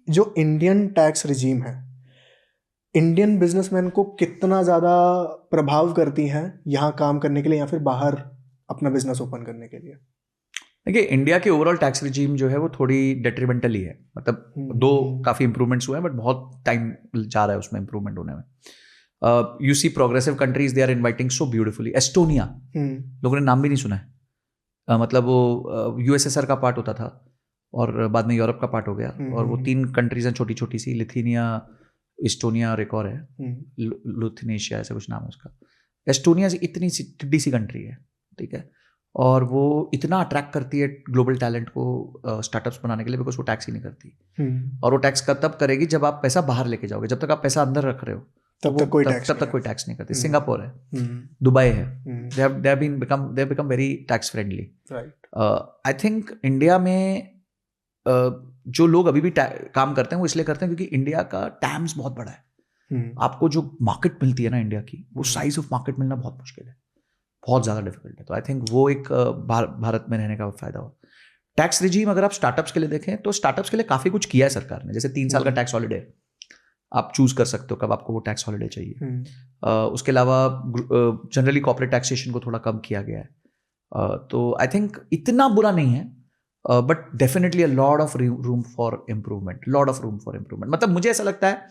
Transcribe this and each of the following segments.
जो Indian tax regime है Indian businessman को कितना ज़्यादा प्रभाव करती है यहाँ काम करने के लिए या फिर बाहर अपना बिजनेस ओपन करने के लिए? देखिए, इंडिया की ओवरऑल टैक्स रिजीम जो है वो थोड़ी डेट्रीमेंटल ही है, मतलब दो काफ़ी इंप्रूवमेंट्स हुए हैं, बट बहुत टाइम जा रहा है उसमें इंप्रूवमेंट होने में। You see progressive countries, they are inviting so beautifully. Estonia, लोगों ने नाम भी नहीं सुना है। मतलब वो यूएसएसआर का पार्ट होता था और बाद में यूरोप का पार्ट हो गया, और वो 3 कंट्रीज हैं छोटी छोटी सी, लिथुनिया, एस्टोनिया और एक और है लुथनेशिया, ऐसा कुछ नाम है उसका। एस्टोनिया से इतनी सी टिड्डी सी कंट्री है, ठीक है, और वो इतना अट्रैक्ट करती है ग्लोबल टैलेंट को स्टार्टअप्स बनाने के लिए, बिकॉज वो टैक्स ही नहीं करती। और वो टैक्स का तब करेगी जब आप पैसा बाहर लेके जाओगे, जब तक आप पैसा अंदर रख रहे हो तब तक कोई टैक्स नहीं करती। सिंगापुर है, दुबई है, they have become very tax friendly. I think India में जो लोग अभी भी काम करते हैं वो इसलिए करते हैं क्योंकि इंडिया का टैम्स बहुत बड़ा है। आपको जो मार्केट मिलती है ना इंडिया की, वो साइज ऑफ मार्केट मिलना बहुत मुश्किल है, बहुत ज़्यादा डिफिकल्ट है। तो आई थिंक वो एक भारत में रहने का फायदा हो। टैक्स रिजीम अगर आप स्टार्टअप्स के लिए देखें तो स्टार्टअप्स के लिए काफ़ी कुछ किया है सरकार ने, जैसे 3 साल का टैक्स हॉलीडे, आप चूज कर सकते हो कब आपको वो टैक्स हॉलीडे चाहिए। उसके अलावा जनरली कॉर्पोरेट टैक्सेशन को थोड़ा कम किया गया है। तो आई थिंक इतना बुरा नहीं है, but definitely a lot of room for improvement, lot of room for improvement. मतलब मुझे ऐसा लगता है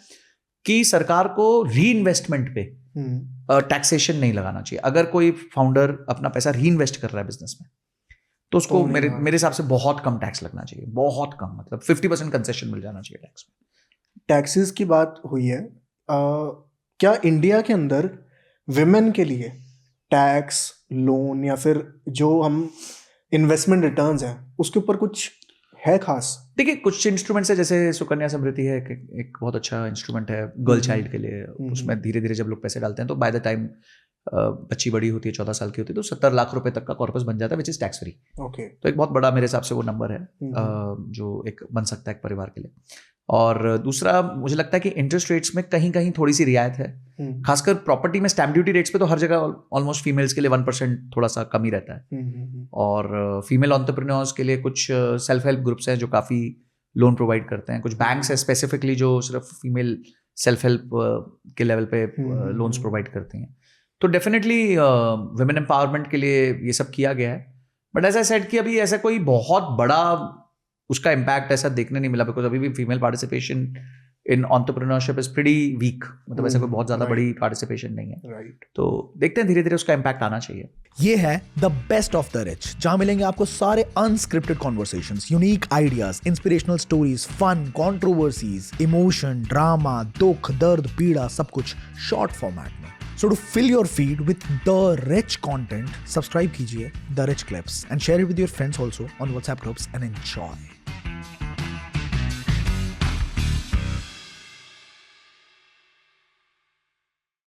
कि सरकार को री इन्वेस्टमेंट पे टैक्सेशन नहीं लगाना चाहिए। अगर कोई फाउंडर अपना पैसा री इन्वेस्ट कर रहा है बिजनेस में, तो उसको मेरे हिसाब से बहुत कम टैक्स लगना चाहिए, बहुत कम, मतलब 50% कंसेशन मिल जाना चाहिए टैक्स में। टैक्सेस की बात हुई है, क्या इंडिया के अंदर विमेन के लिए टैक्स, लोन या फिर जो हम इन्वेस्टमेंट रिटर्न्स हैं उसके ऊपर कुछ है खास? देखिए, कुछ इंस्ट्रूमेंट्स है, जैसे सुकन्या समृद्धि है, एक बहुत अच्छा इंस्ट्रूमेंट है गर्ल चाइल्ड के लिए। उसमें धीरे धीरे जब लोग पैसे डालते हैं तो बाय द टाइम बच्ची बड़ी होती है, 14 साल की होती है, तो 70 लाख रुपए तक का कॉर्पस बन जाता है, विच इज टैक्स फ्री। तो एक बहुत बड़ा मेरे हिसाब से वो नंबर है जो एक बन सकता है एक परिवार के लिए। और दूसरा, मुझे लगता है कि इंटरेस्ट रेट्स में कहीं कहीं थोड़ी सी रियायत है, खासकर प्रॉपर्टी में स्टैम्प ड्यूटी रेट्स पे तो हर जगह ऑलमोस्ट फीमेल्स के लिए 1% थोड़ा सा कम ही रहता है। और फीमेल एंटरप्रेन्योर्स के लिए कुछ सेल्फ हेल्प ग्रुप्स हैं जो काफ़ी लोन प्रोवाइड करते हैं, कुछ बैंक्स है स्पेसिफिकली जो सिर्फ फीमेल सेल्फ हेल्प के लेवल पे लोन्स प्रोवाइड करती हैं। तो डेफिनेटली वुमेन एम्पावरमेंट के लिए ये सब किया गया है, बट एज आई सेड कि अभी ऐसा कोई बहुत बड़ा उसका इम्पैक्ट ऐसा देखने नहीं मिला, बिकॉज अभी भी female participation in entrepreneurship is pretty weak, मतलब ऐसा कोई बहुत ज्यादा बड़ी पार्टिसिपेशन नहीं है। तो देखते हैं, धीरे धीरे उसका इम्पैक्ट आना चाहिए। ये है the best of the rich, जहां मिलेंगे आपको सारे unscripted conversations, unique ideas, inspirational stories, fun, controversies, emotion, drama, दुख, दर्द, पीड़ा, सब कुछ शॉर्ट फॉर्मेट में। So to fill your feed with the rich content, subscribe कीजिए The Rich Clips and share it with your friends also on WhatsApp groups and enjoy.